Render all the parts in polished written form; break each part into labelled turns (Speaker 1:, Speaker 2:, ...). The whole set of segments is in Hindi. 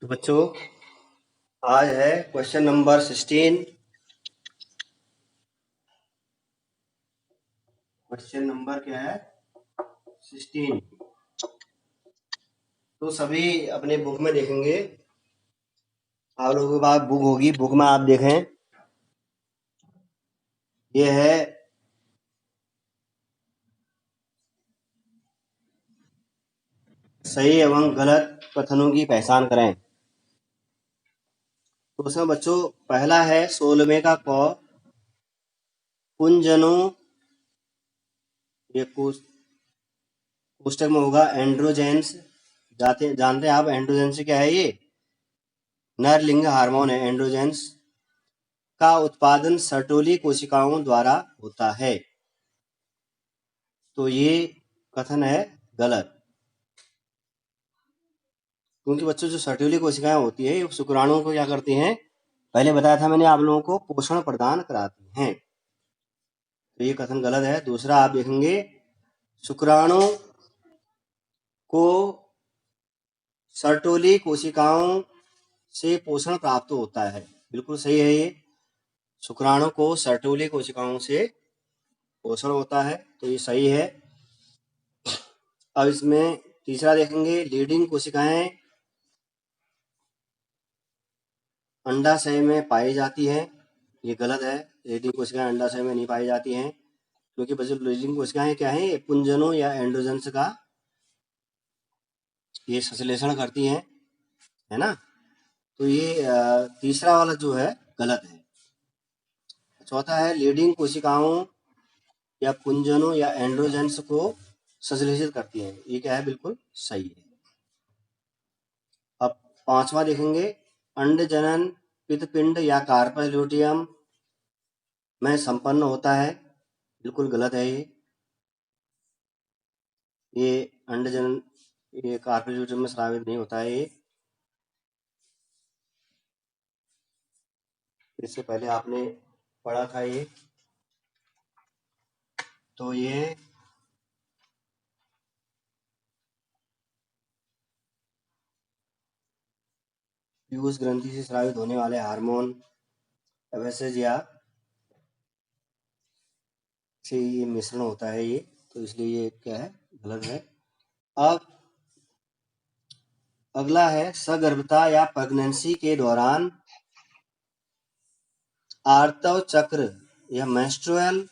Speaker 1: तो बच्चों आज है क्वेश्चन नंबर 16। क्वेश्चन नंबर क्या है? 16। तो सभी अपने बुक में देखेंगे। आप लोगों के पास बुक होगी, बुक में आप देखें। ये है सही एवं गलत कथनों की पहचान करें। तो उसमें बच्चों पहला है 16वें का क, कुंजनों, ये पुस्तक में होगा एंड्रोजेंस। जानते हैं आप एंड्रोजेंस क्या है? ये नर लिंग हार्मोन है। एंड्रोजेंस का उत्पादन सर्टोली कोशिकाओं द्वारा होता है। तो ये कथन है गलत, क्योंकि बच्चों जो सर्टोली कोशिकाएं होती है शुक्राणुओं को क्या करती हैं? पहले बताया था मैंने आप लोगों को, पोषण प्रदान कराती हैं। तो ये कथन गलत है। दूसरा आप देखेंगे, शुक्राणु को सर्टोली कोशिकाओं से पोषण प्राप्त होता है। बिल्कुल सही है ये। शुक्राणु को सर्टोली कोशिकाओं से पोषण होता है, तो ये सही है। अब इसमें तीसरा देखेंगे, लीडिंग कोशिकाएं अंडाशय में पाई जाती है। ये गलत है। लीडिंग कोशिकाएं अंडाशय में नहीं पाई जाती हैं, क्योंकि बच्चों लीडिंग कोशिकाएं क्या है? पुंजनों या एंड्रोजन्स का ये संश्लेषण करती हैं, है ना। तो ये तीसरा वाला जो है गलत है। चौथा है, लीडिंग कोशिकाओं या पुंजनों या एंड्रोजन्स को संश्लेषित करती हैं। ये क्या है? बिल्कुल सही है। अब पांचवा देखेंगे, अंड जनन पित्तपिंड या कार्पस ल्यूटियम में संपन्न होता है। बिल्कुल गलत है ये अंड जनन ये कार्पस ल्यूटियम में स्रावित नहीं होता है। ये इससे पहले आपने पढ़ा था ये। तो ये पीयूष ग्रंथि से स्रावित होने वाले हार्मोन एफएसएच या से ये मिश्रण होता है ये, तो इसलिए ये क्या है? गलत है। अब अगला है, सगर्भता या प्रेगनेंसी के दौरान आर्तव चक्र या मेंस्ट्रुअल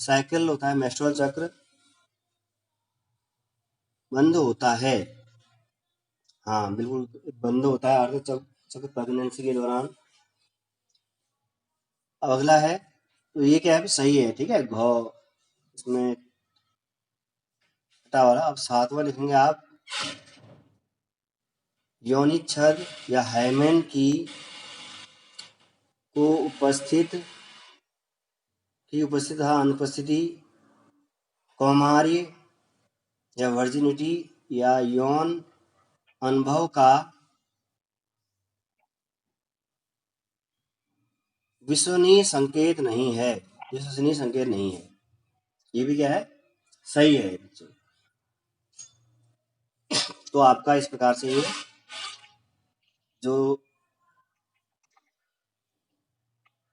Speaker 1: साइकिल होता है, मेंस्ट्रुअल चक्र बंद होता है। हाँ बिल्कुल बंद होता है आर्तव चक्र प्रेगनेंसी के दौरान। अब अगला है, तो ये क्या है? सही है, ठीक है। घ इसमें छठा वाला। अब सातवां लिखेंगे आप, योनि छद या हाइमेन की उपस्थित अनुपस्थिति, कौमार्य या वर्जिनिटी या यौन अनुभव का विश्वसनीय संकेत नहीं है। विश्वसनीय संकेत नहीं है। ये भी क्या है? सही है। तो आपका इस प्रकार से ये जो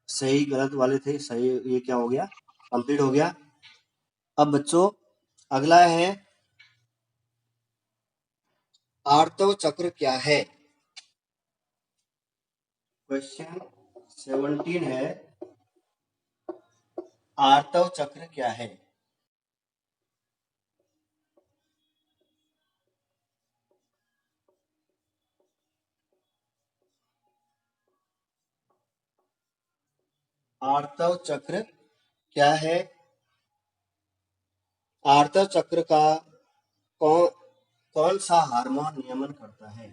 Speaker 1: सही गलत वाले थे, सही ये क्या हो गया? कंप्लीट हो गया। अब बच्चों अगला है, आर्तव चक्र क्या है? क्वेश्चन 17 है, आर्तव चक्र क्या है? आर्तव चक्र क्या है? आर्तव चक्र का कौन कौन सा हार्मोन नियमन करता है?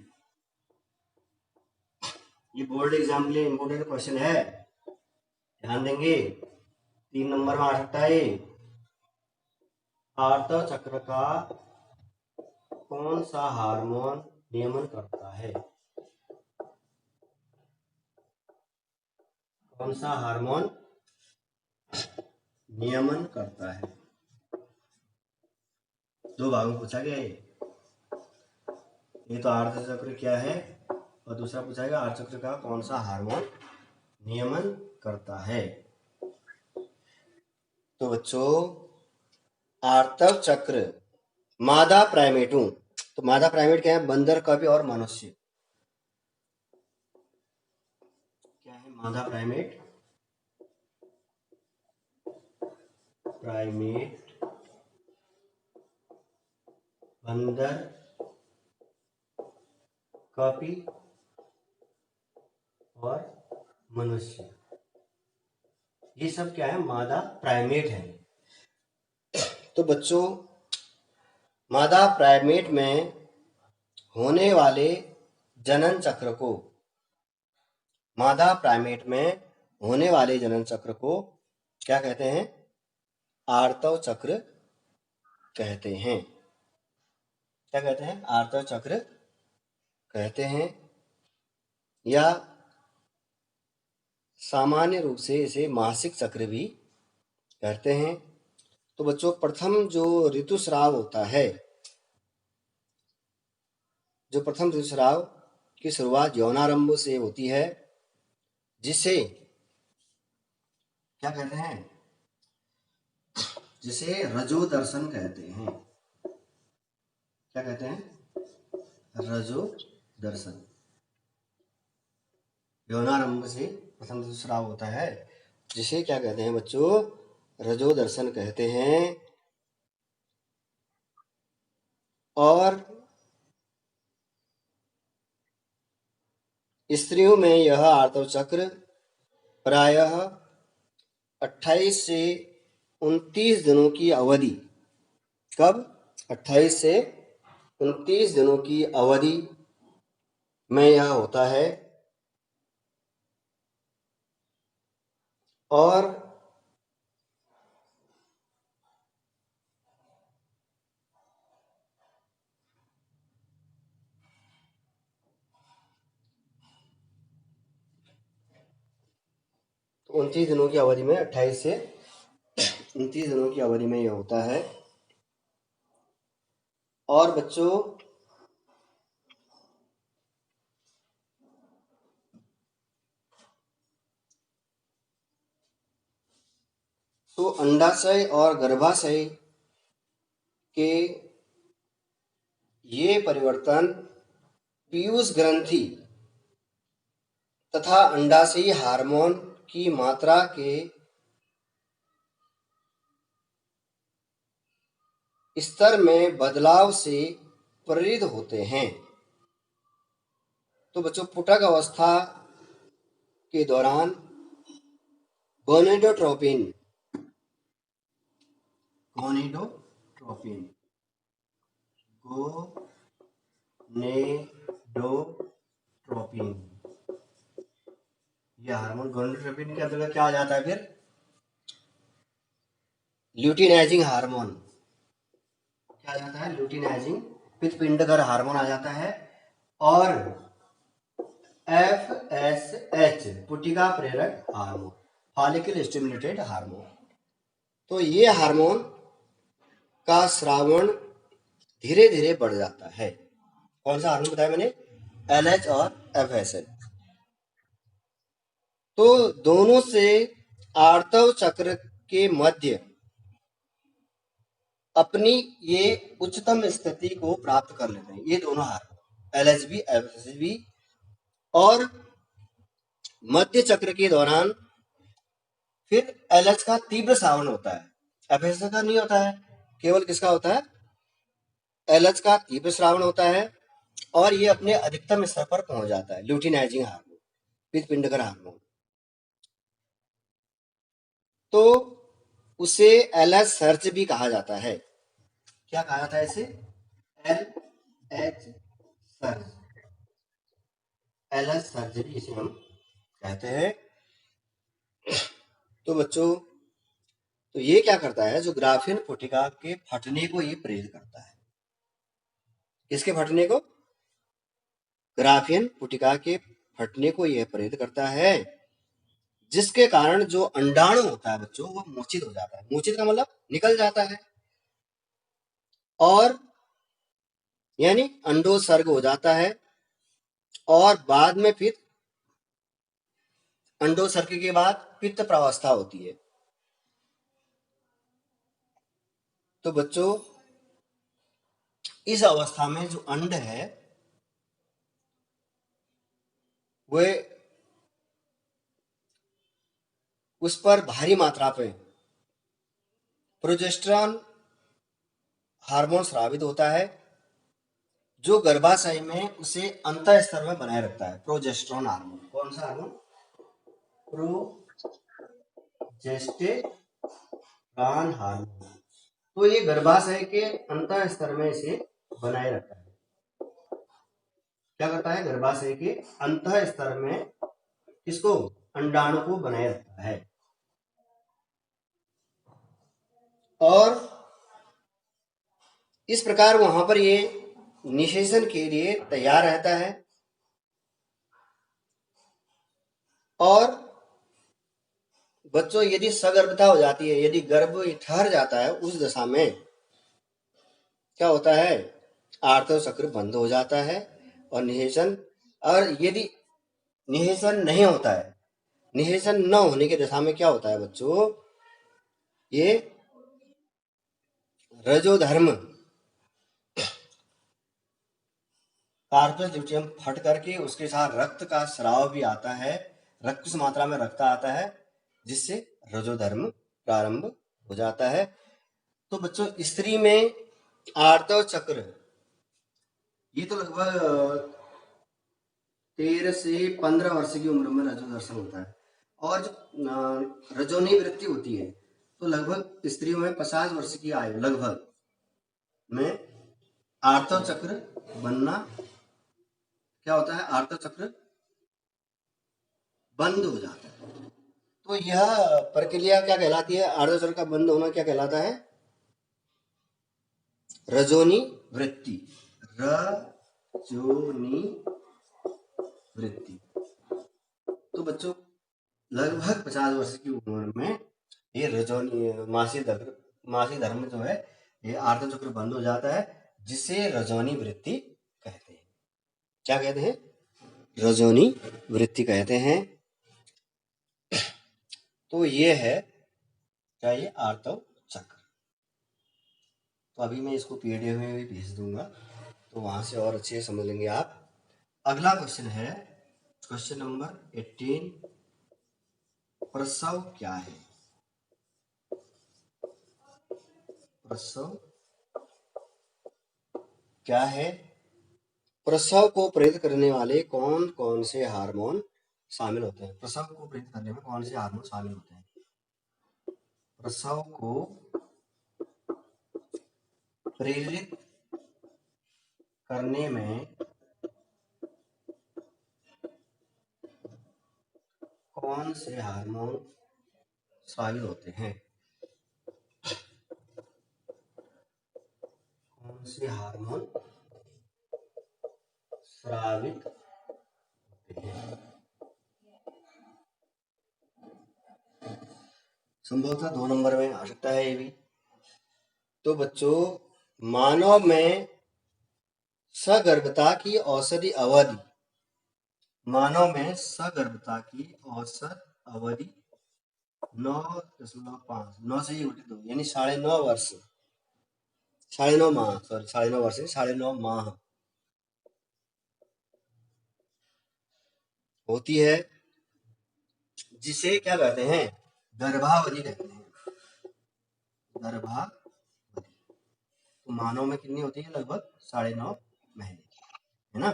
Speaker 1: ये बोर्ड एग्जाम के लिए इम्पोर्टेंट क्वेश्चन है, ध्यान देंगे। 3 नंबर में आ सकता है। आर्तव चक्र का कौन सा हार्मोन नियमन करता है? कौन सा हार्मोन नियमन करता है? 2 भागों में पूछा गया है। ये तो आर्त चक्र क्या है, और दूसरा पूछाएगा आर्त चक्र का कौन सा हार्मोन नियमन करता है। तो बच्चों आर्तव चक्र मादा प्राइमेटों, तो मादा प्राइमेट क्या है, बंदर, कभी और मनुष्य। क्या है मादा प्राइमेट, बंदर, कॉपी और मनुष्य, ये सब क्या है, मादा प्राइमेट है। तो बच्चों मादा प्राइमेट में होने वाले जनन चक्र को, मादा प्राइमेट में होने वाले जनन चक्र को क्या कहते हैं, आर्तव चक्र कहते हैं। क्या कहते हैं, आर्तव चक्र कहते हैं, या सामान्य रूप से इसे मासिक चक्र भी कहते हैं। तो बच्चों प्रथम जो ऋतुस्राव होता है, जो प्रथम ऋतुस्राव की शुरुआत यौनारंभ से होती है, जिसे क्या कहते हैं, जिसे रजो दर्शन कहते हैं। क्या कहते हैं, रजो दर्शन। यौनारंभ से प्रथम ऋतुस्राव होता है, जिसे क्या कहते हैं बच्चों, रजो दर्शन कहते हैं। और स्त्रियों में यह आर्तव चक्र प्रायः 28 से 29 दिनों की अवधि, कब, 28 से 29 दिनों की अवधि में यह होता है। और तो 29 दिनों की अवधि में, 28 से 29 दिनों की अवधि में यह होता है। और बच्चों तो अंडाशय और गर्भाशय के ये परिवर्तन पीयूष ग्रंथि तथा अंडाशयी हार्मोन की मात्रा के स्तर में बदलाव से प्रेरित होते हैं। तो बच्चों पुटक अवस्था के दौरान गोनेडोट्रोपिन, गोनेडोट्रोपिन, गोनेडोट्रोपिन, ये हार्मोन गोनेडोट्रोपिन के अंतर्गत क्या आ जाता है फिर, ल्यूटिनाइजिंग हार्मोन। क्या आ जाता है, ल्यूटिनाइजिंग पित्तपिंडकर हार्मोन आ जाता है। और FSH पुटिका प्रेरक हार्मोन, फॉलिकल स्टिमुलेटेड हार्मोन। तो ये हार्मोन का श्रावण धीरे धीरे बढ़ जाता है। कौन सा हार्मोन बताया मैंने, LH और FSH। तो दोनों से आर्तव चक्र के मध्य अपनी ये उच्चतम स्थिति को प्राप्त कर लेते हैं, ये दोनों हार्मोन LH भी FSH भी। और मध्य चक्र के दौरान फिर LH का तीव्र श्रावण होता है, FSH का नहीं होता है, केवल किसका होता है, LH का तीव्र श्रावण होता है। और ये अपने अधिकतम स्तर पर पहुंच जाता है, ल्यूटिनाइजिंग हार्मोन, पित्तपिंडकर हार्मोन। तो उसे LH सर्ज भी कहा जाता है। क्या कहा जाता है इसे, LH सर्ज, LH सर्ज भी इसे हम कहते हैं। तो बच्चों तो ये क्या करता है, जो ग्राफिन पुटिका के फटने को ये प्रेरित करता है। किसके फटने को, ग्राफिन पुटिका के फटने को यह प्रेरित करता है, जिसके कारण जो अंडाणु होता है बच्चों वो मूर्छित हो जाता है। मूर्छित का मतलब निकल जाता है। और यानी अंडोत्सर्ग हो जाता है और बाद में फिर अंडोत्सर्ग के बाद पित्त प्रावस्था होती है। तो बच्चों इस अवस्था में जो अंड है वह उस पर भारी मात्रा पे प्रोजेस्टेरॉन हार्मोन स्रावित होता है जो गर्भाशय में उसे अंतः स्तर में बनाए रखता है। प्रोजेस्टेरॉन हार्मोन, कौन सा हार्मोन? Progesterone hormone. तो ये गर्भाशय के अंतः स्तर में इसे बनाए रखता है। क्या करता है? गर्भाशय के अंतः स्तर में इसको, अंडाणु को बनाए रखता है। और इस प्रकार वहां पर ये निषेचन के लिए तैयार रहता है। और बच्चों यदि सगर्भता हो जाती है, यदि गर्भ ठहर जाता है, उस दशा में क्या होता है? आर्तव चक्र बंद हो जाता है और निषेचन। और यदि निषेचन नहीं होता है, निषेचन न होने की दशा में क्या होता है बच्चों? ये रजोधर्म कार्पस ल्यूटियम फट करके उसके साथ रक्त का स्राव भी आता है, रक्त की मात्रा में रक्त आता है, जिससे रजोधर्म प्रारंभ हो जाता है। तो बच्चों स्त्री में आर्तव चक्र ये तो लगभग 13 से 15 वर्ष की उम्र में रजो दर्शन होता है। और जो रजोनी वृत्ति होती है तो लगभग स्त्रियों में 50 वर्ष की आयु लगभग में आर्तव चक्र बनना क्या होता है? आर्तव चक्र बंद हो जाता है। तो यह प्रक्रिया क्या कहलाती है? आर्तव चक्र का बंद होना क्या कहलाता है? रजोनी वृत्ति। रजोनी वृत्ति। तो बच्चों लगभग 50 वर्ष की उम्र में ये रजोनी मासिक धर्म जो है ये आर्तव चक्र बंद हो जाता है, जिसे रजोनी वृत्ति कहते हैं। क्या कहते हैं? रजोनी वृत्ति कहते हैं। तो ये है क्या? ये आर्तव चक्र। तो अभी मैं इसको पीडीएफ में भी भेज दूंगा, तो वहां से और अच्छे से समझ लेंगे आप। अगला क्वेश्चन है क्वेश्चन नंबर 18। प्रसव क्या है? प्रसव क्या है? प्रसव को प्रेरित करने वाले कौन कौन से हार्मोन शामिल होते हैं? प्रसव को प्रेरित करने में कौन से हार्मोन शामिल होते हैं? प्रसव को प्रेरित करने में कौन से हार्मोन शामिल होते हैं? कौन से हार्मोन स्रावित होते हैं? संभवतः 2 नंबर में आ सकता है ये भी। तो बच्चों मानव में सगर्भता की औसत अवधि, मानव में सगर्भता की औसत अवधि 9.5, 9 से ही उल्टे 2 यानी 9.5 वर्ष, 9.5 माह, सॉरी 9.5 वर्ष नहीं, 9.5 माह होती है, जिसे क्या कहते हैं? गर्भावधि कहते हैं। गर्भावधि। तो मानव में कितनी होती है? लगभग 9.5 महीने, है ना?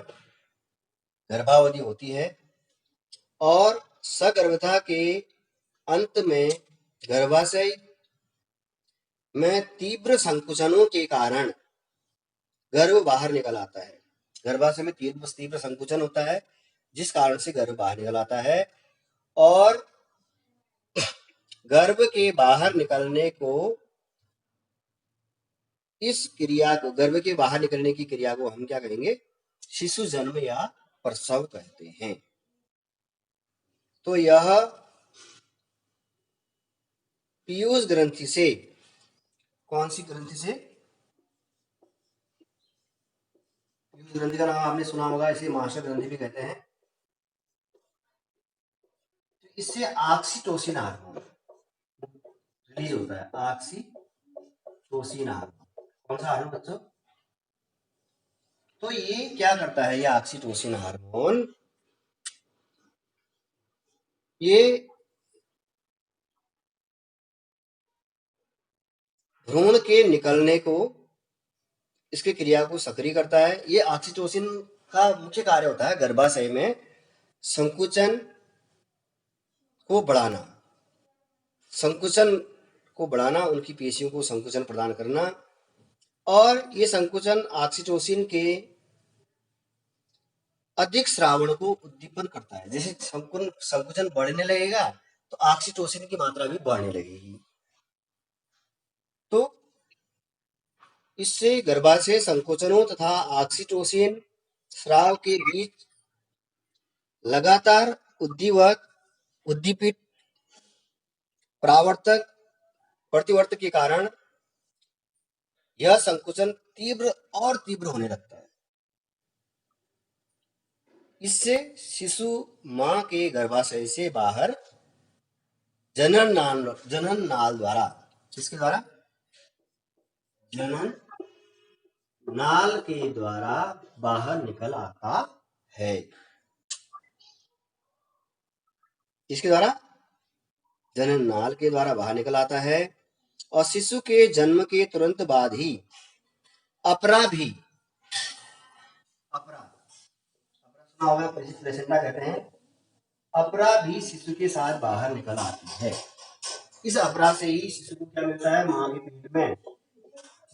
Speaker 1: गर्भावधि होती है। और सगर्भता के अंत में गर्भाशय में तीव्र संकुचनों के कारण गर्भ बाहर निकल आता है। गर्भाशय में तीव्र संकुचन होता है, जिस कारण से गर्भ बाहर निकल आता है। और गर्भ के बाहर निकलने को, इस क्रिया को, गर्भ के बाहर निकलने की क्रिया को हम क्या कहेंगे? शिशु जन्म या प्रसव कहते हैं। तो यह पीयूष ग्रंथि से, कौन सी ग्रंथि से? इस ग्रंथि का नाम आपने सुना होगा, इसे मास्टर ग्रंथि भी कहते हैं। तो इससे ऑक्सीटोसिन हार्मोन रिलीज होता है। ऑक्सीटोसिन हार्मोन कौन सा हार्मोन बच्चों? तो ये क्या करता है, ये ऑक्सीटोसिन हार्मोन, ये भ्रूण के निकलने को, इसकी क्रिया को सक्रिय करता है। ये ऑक्सीटोसिन का मुख्य कार्य होता है गर्भाशय में संकुचन को बढ़ाना, संकुचन को बढ़ाना, उनकी पेशियों को संकुचन प्रदान करना। और ये संकुचन ऑक्सीटोसिन के अधिक श्रावण को उद्दीपन करता है। जैसे संकुचन बढ़ने लगेगा तो ऑक्सीटोसिन की मात्रा भी बढ़ने लगेगी। तो इससे गर्भाशय संकोचनों तथा ऑक्सीटोसिन स्राव के बीच लगातार उद्दीपित परावर्तक प्रतिवर्त के कारण यह संकुचन तीव्र और तीव्र होने लगता है। इससे शिशु मां के गर्भाशय से बाहर जनन नाल द्वारा, किसके द्वारा? जनन नाल के द्वारा बाहर निकल आता है। इसके द्वारा जनन नाल के द्वारा बाहर निकल आता है। और शिशु के जन्म के तुरंत बाद ही अपरा भी, अपरा सुना होगा, प्लेसेंटा कहते हैं, अपरा भी शिशु के साथ बाहर निकल आती है। इस अपरा से ही शिशु को क्या मिलता है? मां के पेट में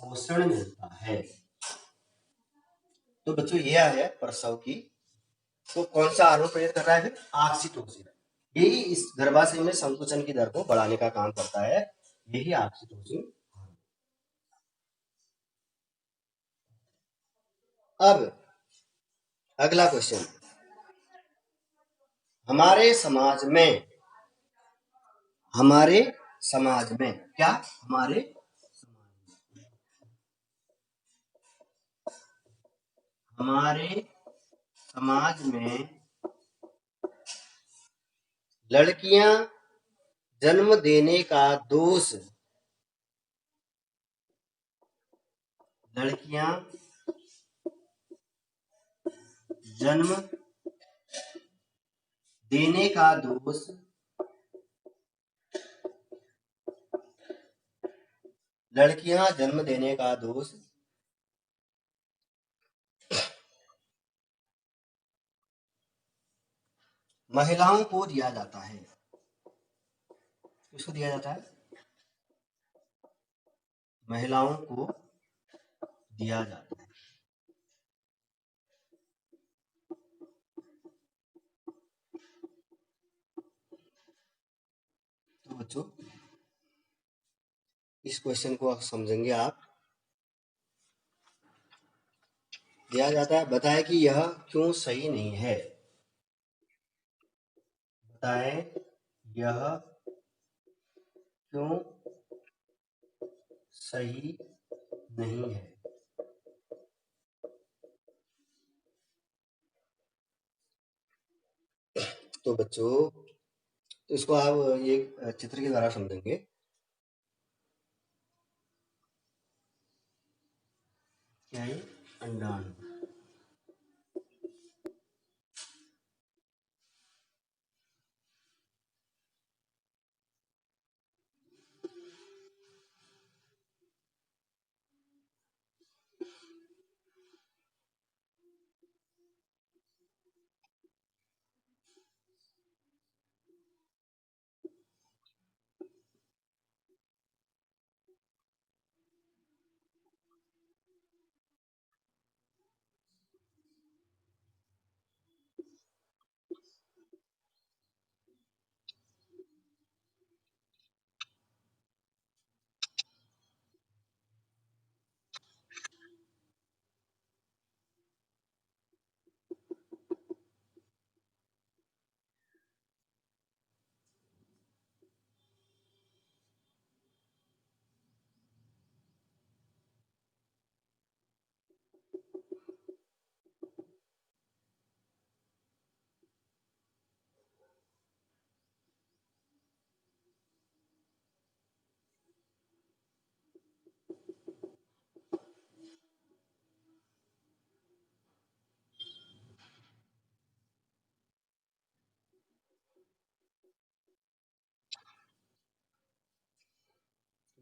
Speaker 1: पोषण मिलता है। तो बच्चों यह है प्रसव की। तो कौन सा हार्मोन प्रेरित कर रहा है? फिर ऑक्सीटोसिन। यही इस गर्भाशय में संकुचन की दर को बढ़ाने का काम करता है, यही ऑक्सीटोसिन। अब अगला क्वेश्चन, हमारे समाज में क्या, हमारे समाज में लड़कियां जन्म देने का दोष, लड़कियां जन्म देने का दोष लड़कियां जन्म देने का दोष महिलाओं को दिया जाता है। किसको दिया जाता है? महिलाओं को दिया जाता है। तो बच्चों इस क्वेश्चन को समझेंगे आप। दिया जाता है, बताएं कि यह क्यों सही नहीं है। बताएं यह क्यों सही नहीं है। तो बच्चों तो इसको आप एक चित्र के द्वारा समझेंगे। क्या है? अंडाणु।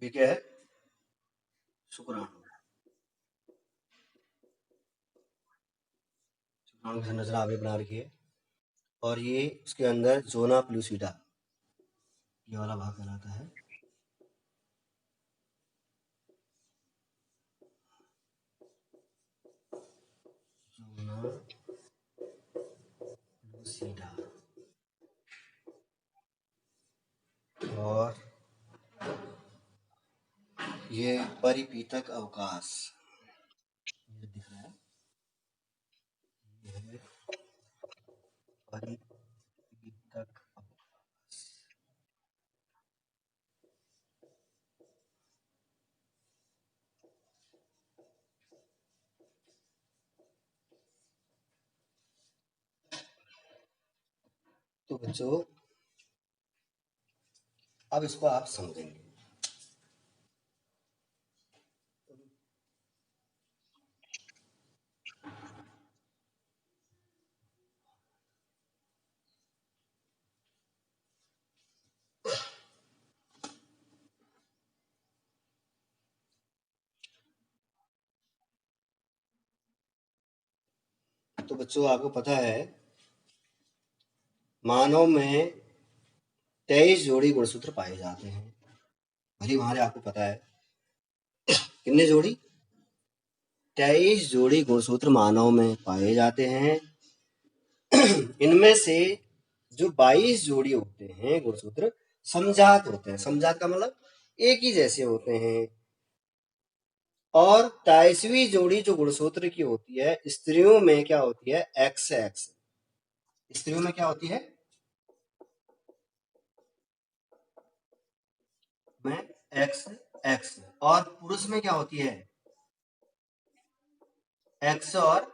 Speaker 1: ये क्या है? शुक्राणु। शुक्राणु की संरचना आपने बना रखी है और ये उसके अंदर जोना प्लूसिडा ये वाला भाग कहलाता है। जोना प्लूसिडा और ये परिपीतक अवकाश ये दिख रहा है, ये है परिपीतक अवकाश। तो बच्चों अब इसको आप समझेंगे। तो बच्चों आपको पता है मानव में 23 जोड़ी गुणसूत्र पाए जाते हैं। भली भांति आपको पता है कितने जोड़ी? 23 जोड़ी गुणसूत्र मानव में पाए जाते हैं। इनमें से जो 22 जोड़ी होते हैं गुणसूत्र समजात होते हैं। समजात का मतलब एक ही जैसे होते हैं। और 23वीं जोड़ी जो गुणसूत्र की होती है स्त्रियों में क्या होती है? X x. स्त्रियों में क्या होती है? में एक्स एक्स। और पुरुष में क्या होती है? एक्स और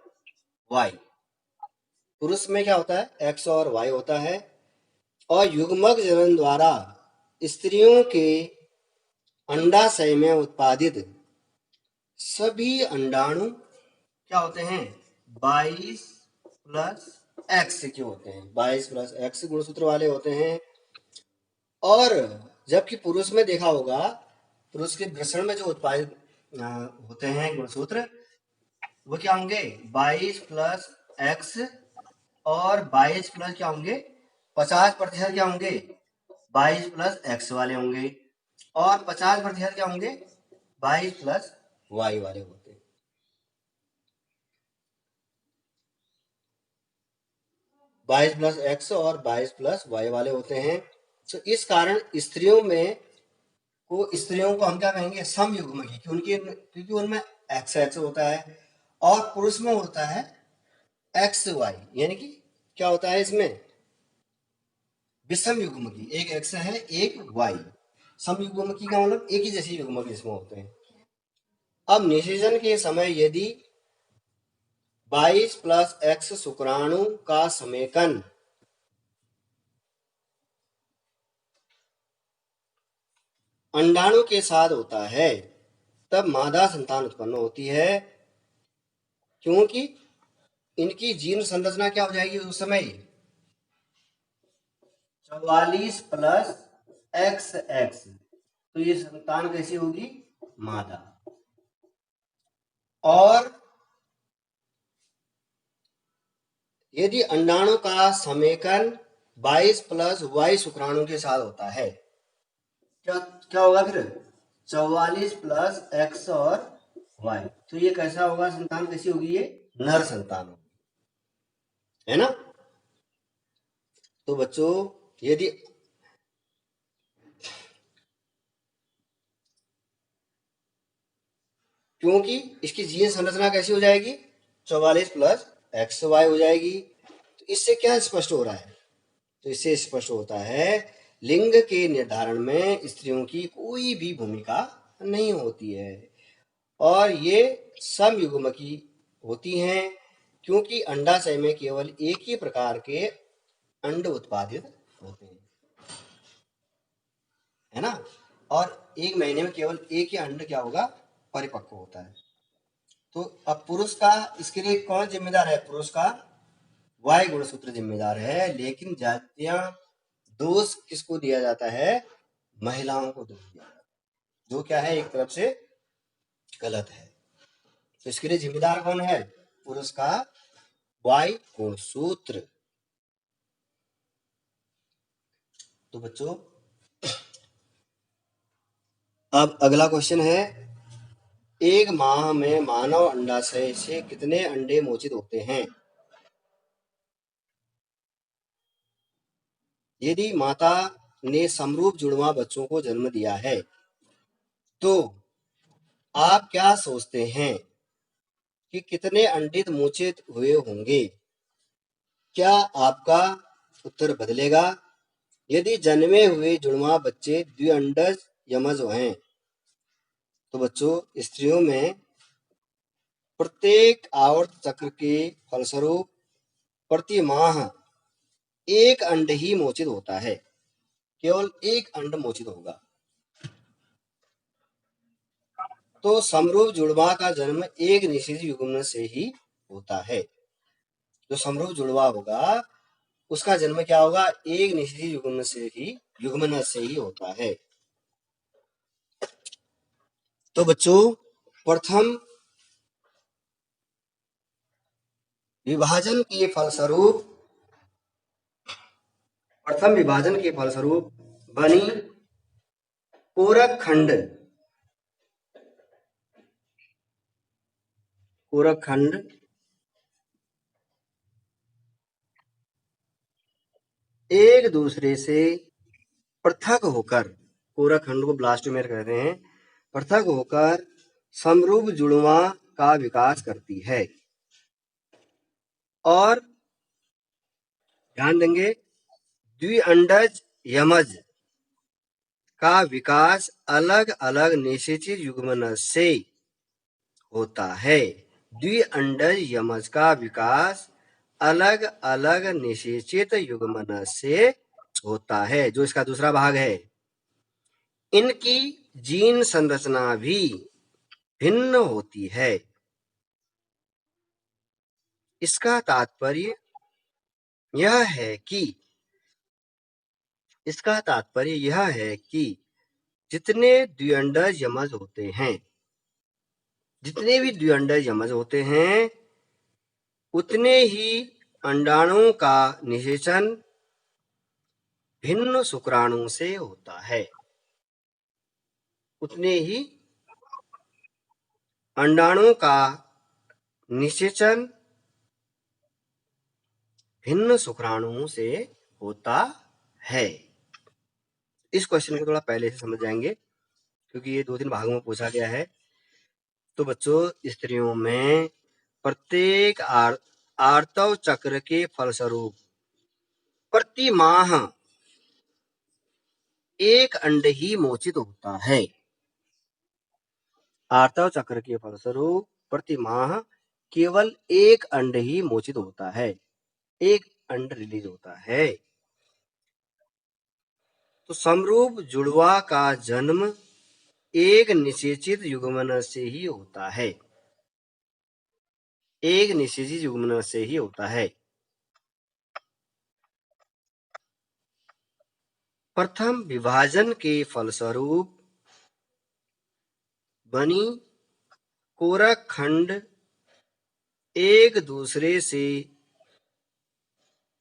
Speaker 1: वाई। पुरुष में क्या होता है? एक्स और वाई होता है। और युग्मक जनन द्वारा स्त्रियों के अंडाशय में उत्पादित सभी अंडाणु क्या होते हैं? 22 प्लस एक्स के होते हैं। 22 प्लस एक्स गुणसूत्र वाले होते हैं। और जबकि पुरुष में देखा होगा, पुरुष के वृषण में जो उत्पादित होते हैं गुणसूत्र वो क्या होंगे? 22 प्लस एक्स और 22 प्लस क्या होंगे? 50% क्या होंगे? 22 प्लस एक्स वाले होंगे और 50% क्या होंगे? 22 प्लस वाई वाले होते हैं। 22 प्लस एक्स और 22 प्लस वाई वाले होते हैं। तो इस कारण स्त्रियों को हम क्या कहेंगे? समयुग्मकी, क्योंकि उनमें एक्स एक्स होता है और पुरुष में होता है एक्स वाई। यानी कि क्या होता है इसमें? विषम युग्मकी, एक एक्स है एक वाई। सम युग्मकी का मतलब एक ही जैसे युग्मक इसमें होते हैं। अब निषेचन के समय यदि 22 प्लस एक्स शुक्राणु का समेकन अंडाणु के साथ होता है तब मादा संतान उत्पन्न होती है, क्योंकि इनकी जीन संरचना क्या हो जाएगी उस समय? 44 प्लस एक्स एक्स। तो ये संतान कैसी होगी? मादा। और यदि अंडाणु का समेकन 22 प्लस वाई शुक्राणु के साथ होता है क्या क्या होगा फिर? 44 प्लस एक्स और वाई। तो ये कैसा होगा? संतान कैसी होगी? ये नर संतान होगी, है ना? तो बच्चों यदि क्योंकि इसकी जीन संरचना कैसी हो जाएगी? 44 प्लस एक्स वाई हो जाएगी। तो इससे क्या स्पष्ट हो रहा है? तो इससे स्पष्ट होता है लिंग के निर्धारण में स्त्रियों की कोई भी भूमिका नहीं होती है और ये समयुग्मकी होती हैं, क्योंकि अंडाशय में केवल एक ही प्रकार के अंड उत्पादित होते हैं, है ना? और एक महीने में केवल एक ही अंड क्या होगा? परिपक्व होता है। तो अब पुरुष का इसके लिए कौन जिम्मेदार है? पुरुष का वाई गुणसूत्र जिम्मेदार है, लेकिन ज्यादा दोष किसको दिया जाता है? महिलाओं को दोष दिया जाता है। जो क्या है, एक तरफ से गलत है। तो इसके लिए जिम्मेदार कौन है? पुरुष का वाई गुणसूत्र। तो बच्चों, अब अगला क्वेश्चन है, एक माह में मानव अंडाशय से कितने अंडे मोचित होते हैं? यदि माता ने समरूप जुड़वा बच्चों को जन्म दिया है तो आप क्या सोचते हैं कि कितने अंडे मोचित हुए होंगे? क्या आपका उत्तर बदलेगा? यदि जन्मे हुए जुड़वा बच्चे द्विअंडज यमज हैं तो बच्चों, स्त्रियों में प्रत्येक आवर्त चक्र के फलस्वरूप प्रति माह एक अंड ही मोचित होता है। केवल एक अंड मोचित होगा। तो समरूप जुड़वा का जन्म एक निषेधी युग्मन से ही होता है। जो समरूप जुड़वा होगा उसका जन्म क्या होगा? एक निषेधी युग्मन से ही होता है। तो बच्चों, प्रथम विभाजन के फलस्वरूप बनी कोरक खंड एक दूसरे से पृथक होकर, कोरक खंड को ब्लास्टोमेर कहते हैं, पृथक होकर समरूप जुड़वा का विकास करती है। और ध्यान देंगे, द्विअंडज यमज का विकास अलग अलग निषेचित युग्मन से होता है। द्विअंडज यमज का विकास अलग अलग निषेचित युग्मन से होता है, जो इसका दूसरा भाग है। इनकी जीन संरचना भी भिन्न होती है। इसका तात्पर्य यह है कि जितने द्विअंडज यमज होते हैं उतने ही अंडाणुओं का निषेचन भिन्न शुक्राणु से होता है। उतने ही अंडाणुओं का निषेचन भिन्न शुक्राणुओं से होता है। इस क्वेश्चन को थोड़ा पहले से समझ जाएंगे क्योंकि ये 2-3 भागों में पूछा गया है। तो बच्चों, स्त्रियों में प्रत्येक आर्तव चक्र के फलस्वरूप प्रति माह एक अंड ही मोचित होता है। आर्तव चक्र के फलस्वरूप प्रति माह केवल एक अंड ही मोचित होता है, एक अंड रिलीज होता है। तो समरूप जुड़वा का जन्म एक निषेचित युग्मन से ही होता है, एक निषेचित युग्मन से ही होता है। प्रथम विभाजन के फलस्वरूप बनी कोरक खंड एक दूसरे से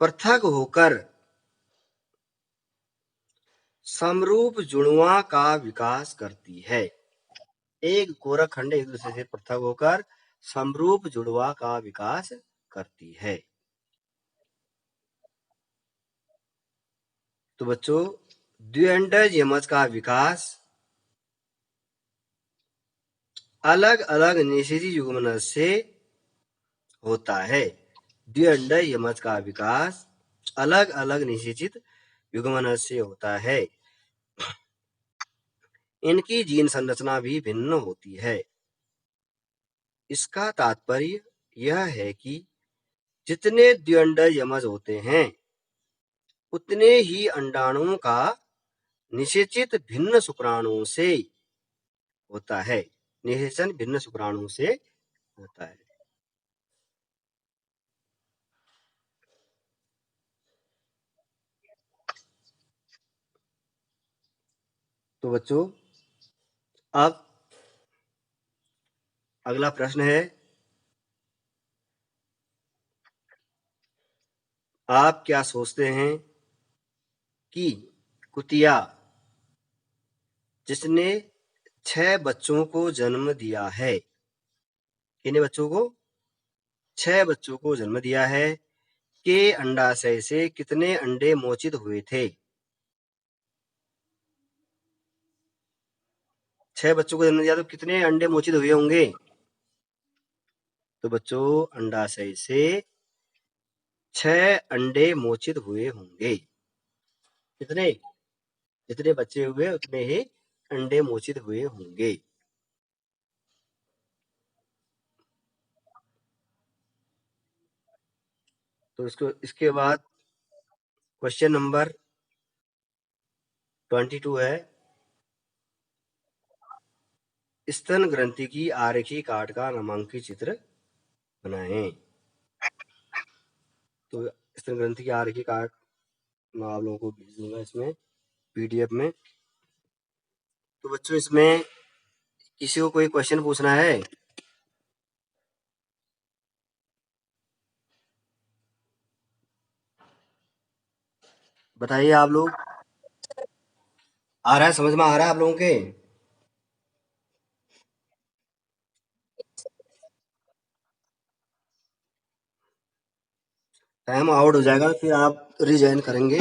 Speaker 1: पृथक होकर समरूप जुड़वा का विकास करती है। एक कोरक खंड एक दूसरे से पृथक होकर समरूप जुड़वा का विकास करती है। तो बच्चों, द्विअंडज यमज का विकास अलग अलग निषेची युग्मन से होता है। द्विअंडज यमज का विकास अलग अलग निषेचित युग्मन से होता है। इनकी जीन संरचना भी भिन्न होती है। इसका तात्पर्य यह है कि जितने द्विअंडज यमज होते हैं उतने ही अंडाणुओं का निषेचित भिन्न शुक्राणुओं से होता है, निषेचन भिन्न शुक्राणुओं से होता है। तो बच्चों, अब अगला प्रश्न है, आप क्या सोचते हैं कि कुतिया जिसने 6 बच्चों को जन्म दिया है, कितने बच्चों को? 6 बच्चों को जन्म दिया है, के अंडाशय से कितने अंडे मोचित हुए थे? 6 बच्चों को जन्म दिया तो कितने अंडे मोचित हुए होंगे? तो बच्चों, अंडाशय से 6 अंडे मोचित हुए होंगे। कितने? जितने बच्चे हुए उतने ही अंडे मोचित हुए होंगे। तो इसके बाद क्वेश्चन नंबर 22 है, स्तन ग्रंथि की आरेखीय काट का नामांकित चित्र बनाएं। तो स्तन ग्रंथि की आरेखीय काट मैं आप लोगों को भेज दूंगा इसमें पीडीएफ में। तो बच्चों, इसमें किसी को कोई क्वेश्चन पूछना है? बताइए आप लोग। आ रहा है, समझ में आ रहा है आप लोगों के? टाइम आउट हो जाएगा, फिर आप रिज्वाइन करेंगे।